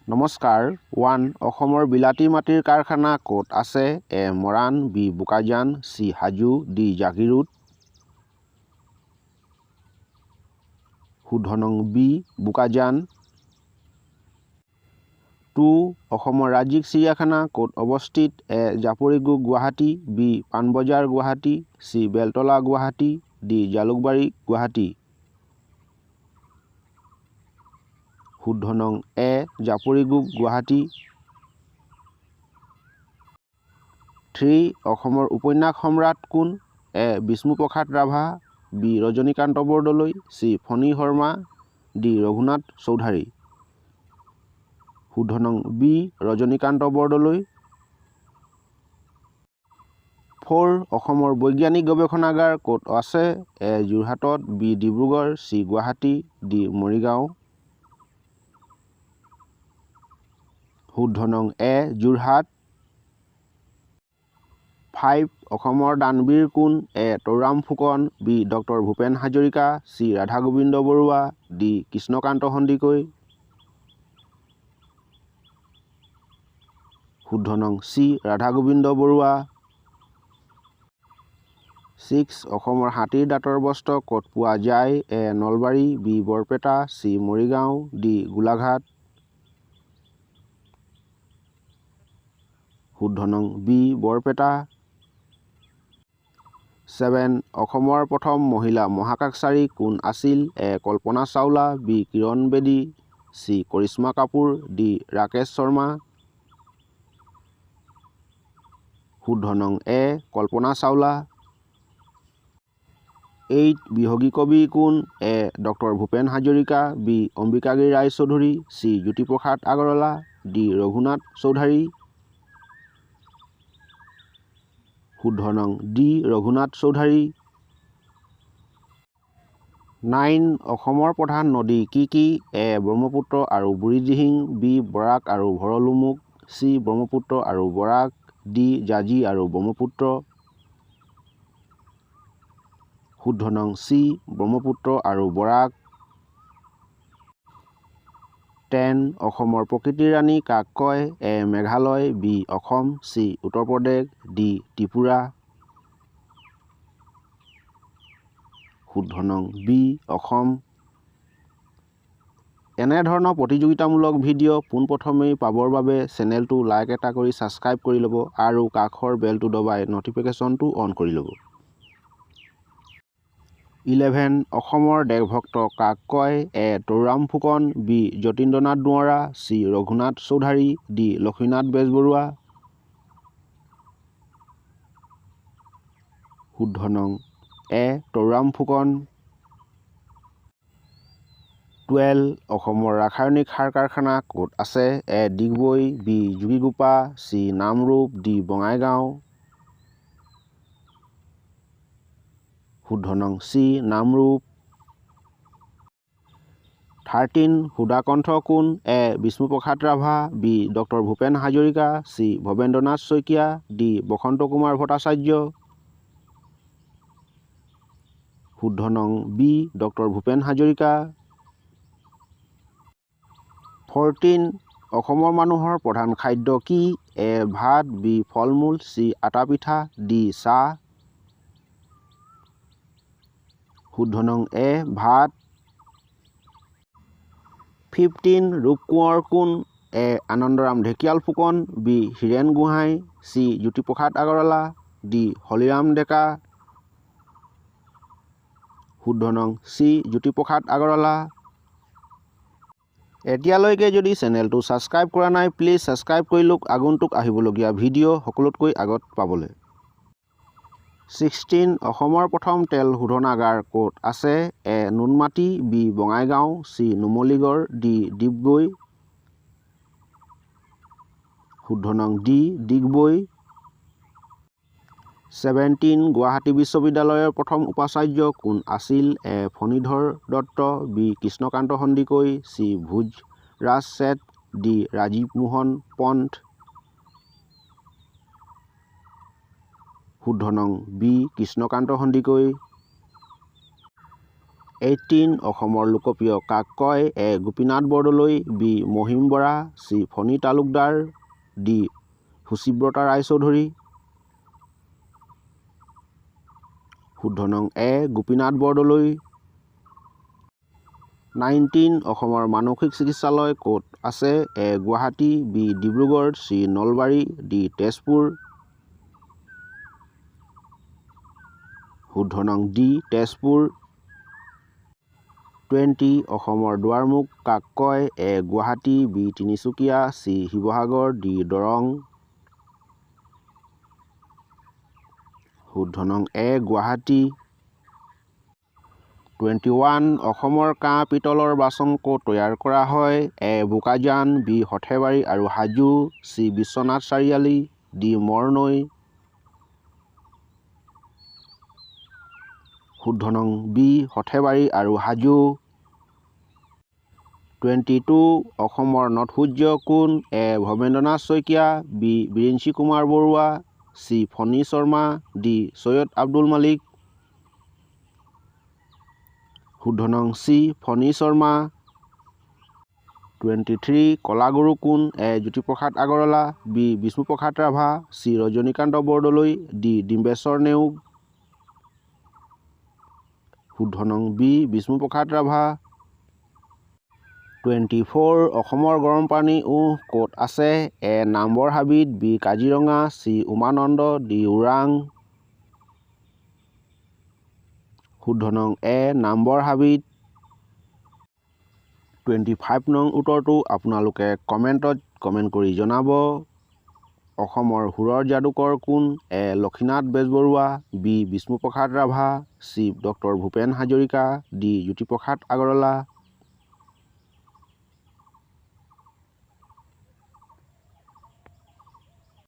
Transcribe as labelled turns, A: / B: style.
A: নমস্কাৰ। 1. অসমৰ বিলাতী মাটিৰ কাৰখানা ক'ত আছে? A. Moran, B. Bokajan, C. Hajo, D. Jagiroad. শুদ্ধ নং বি. বোকাজান। 2. অসমৰ ৰাজ্যিক চিৰিয়াখানা ক'ত অৱস্থিত? A. Japorigog, Guwahati, B. Panbazar, Guwahati, C. Beltola, Guwahati, D. Jalukbari, Guwahati. শুদ্ধ নং এ. জাপৰিগোগ, গুৱাহাটী। 3. অসমৰ উপন্যাস সম্ৰাট কোন? A. Bishnuprasad Rabha, B. Rajanikanta Bordoloi, C. Phani Sarma, D. Raghunath Choudhary. শুদ্ধ নং বি. ৰজনীকান্ত বৰদলৈ। 4. অসমৰ বৈজ্ঞানিক গৱেষণাগাৰ ক'ত আছে? এ. যোৰহাটত, B. Dibrugarh, C. Guwahati, D. Morigaon. শুদ্ধ নং এ. যোৰহাট। 5. অসমৰ দানবীৰ কোন? এ. তৰুৰাম ফুকন, বি. ড ভূপেন হাজৰিকা, চি. ৰাধা গোবিন্দ বৰুৱা, ডি. কৃষ্ণকান্ত সন্দিকৈ। শুদ্ধ নং চি. ৰাধা গোবিন্দ বৰুৱা। 6. অসমৰ হাতীৰ দাঁতৰ বস্ত্ৰ ক'ত পোৱা যায়? A. Nalbari, B. Barpeta, C. Morigaon, D. Golaghat. শুদ্ধ নং বি. বৰপেটা। 7. অসমৰ প্ৰথম মহিলা মহাকাশচাৰী কোন আছিল? এ. Kalpana Chawla, B. Kiran Bedi, C. Karishma Kapoor, D. Rakesh Sharma. শুদ্ধ নং এ. কল্পনা চাওলা। 8. বিহগী কবি কোন? এ. ড Bhupen Hazarika, B. Ambikagiri Raichoudhury, C. Jyotiprasad Agarwala, D. Raghunath Choudhary. শুদ্ধ নং ডি. ৰঘুনাথ চৌধাৰী। 9. অসমৰ প্ৰধান নদী কি কি? এ. ব্ৰহ্মপুত্ৰ আৰু বুঢ়ীদিহিং, বি. বৰাক আৰু ভৰলুমুখ, চি. ব্ৰহ্মপুত্ৰ আৰু বৰাক, ডি. জাঁজি আৰু ব্ৰহ্মপুত্ৰ। শুদ্ধ নং চি. ব্ৰহ্মপুত্ৰ আৰু বৰাক। 10. অসমৰ প্ৰকৃতিৰ ৰাণী কাক কয়? এ. Meghalaya, B. Assam, C. Uttar Pradesh, D. Tripura. শুদ্ধ নং বি. অসম। এনেধৰণৰ প্ৰতিযোগিতামূলক ভিডিঅ' পোনপ্ৰথমেই পাবৰ বাবে চেনেলটো লাইক এটা কৰি ছাবস্ক্ৰাইব কৰি ল'ব আৰু কাষৰ বেলটো দবাই নটিফিকেশ্যনটো অন কৰি ল'ব। 11. অসমৰ দেশভক্ত কাক কয়? A. Taruram Phukan, B. Jatindranath Duwara, C. Raghunath Choudhary, D. Lakshminath Bezbaroa. শুদ্ধ নং এ. তৰুৰাম ফুকন। 12. অসমৰ ৰাসায়নিক সাৰ কাৰখানা ক'ত আছে? A. Digboi, B. Jogighopa, C. Namrup, D. Bongaigaon. শুদ্ধ নং চি. নামৰূপ। 13. সুধাকণ্ঠ কোন? এ. বিষ্ণুপ্ৰসাদ ৰাভা, বি. ড ভূপেন হাজৰিকা, চি. ভৱেন্দ্ৰনাথ শইকীয়া, ডি. বসন্ত কুমাৰ ভট্টাচাৰ্য। শুদ্ধ নং বি. ড ভূপেন হাজৰিকা। 14. অসমৰ মানুহৰ প্ৰধান খাদ্য কি? এ. ভাত, বি. ফল-মূল, চি. আটা পিঠা, ডি. চাহ। শুদ্ধ নং এ. ভাত। 15. ৰূপ কোঁৱৰ কোন? A. Anandaram Dhekial Phukan, B. Hiren Gohain, C. Jyotiprasad Agarwala, D. Haliram Deka. শুদ্ধ নং চি. জ্যোতিপ্ৰসাদ আগৰৱালা। এতিয়ালৈকে যদি চেনেলটো ছাবস্ক্ৰাইব কৰা নাই প্লিজ ছাবস্ক্ৰাইব কৰি লওক আগন্তুক আহিবলগীয়া ভিডিঅ' সকলোতকৈ আগত পাবলৈ। 16. অসমৰ প্ৰথম তেল শোধনাগাৰ ক'ত আছে? A. Noonmati, B. Bongaigaon, C. Numaligarh, D. Digboi. শুদ্ধ নং ডি. ডিগবৈ। 17. গুৱাহাটী বিশ্ববিদ্যালয়ৰ প্ৰথম উপাচাৰ্য কোন আছিল? A. Phanidhar Dutta, B. Krishnakanta Handique, C. Bhojraj Seth, D. Rajiv Mohan Pant. শুদ্ধ নং বি. কৃষ্ণকান্ত সন্দিকৈ। 18 অসমৰ লোকপ্ৰিয় কাক কয় এ গোপীনাথ বৰদলৈ বি মহিম বৰা চি ফণী তালুকদাৰ ডি সুচিব্ৰতা ৰায়চৌধুৰী। শুদ্ধ নং এ গোপীনাথ বৰদলৈ। 19 অসমৰ মানসিক চিকিৎসালয় ক'ত আছে A Guwahati B Dibrugarh C Nalbari D Tezpur. শুদ্ধ নং ডি তেজপুৰ। 20 অসমৰ দুৱাৰমুখ কাক কয় A Guwahati B Tinsukia C Sivasagar D Darrang. শুদ্ধ নং এ গুৱাহাটী। 21 অসমৰ কাঁহ পিতলৰ বাচন ক'ত তৈয়াৰ কৰা হয় এ বোকাজান বি সৰ্থেবাৰী আৰু হাজো চি বিশ্বনাথ চাৰিআলি ডি মৰনৈ। শুদ্ধ নং বি সৰ্থেবাৰী আৰু হাজো। 22 অসমৰ নটসূৰ্য কোন এ Bhabendranath Saikia B Birinchi Kumar Barua C Phani Sarma D Syed Abdul Malik. শুদ্ধ নং চি ফণী শৰ্মা। 23 কলাগুৰু কোন A Jyotiprasad Agarwala B Bishnuprasad Rabha C Rajanikanta Bordoloi D Dimbeswar Neog. শুদ্ধ নং বি বিষ্ণুপ্ৰসাদ ৰাভা। 24 অসমৰ গৰম পানী উঁহ ক'ত আছে এ নামবৰ হাবিত B Kaziranga C Umananda D Orang. শুদ্ধ নং এ নামবৰ হাবিত। 25 নং উত্তৰটো আপোনালোকে কমেণ্ট কৰি জনাব। অসমৰ সুৰৰ যাদুকৰ কোন A Lakshminath Bezbaroa B Bishnuprasad Rabha C doctor Bhupen Hazarika D Jyotiprasad Agarwala.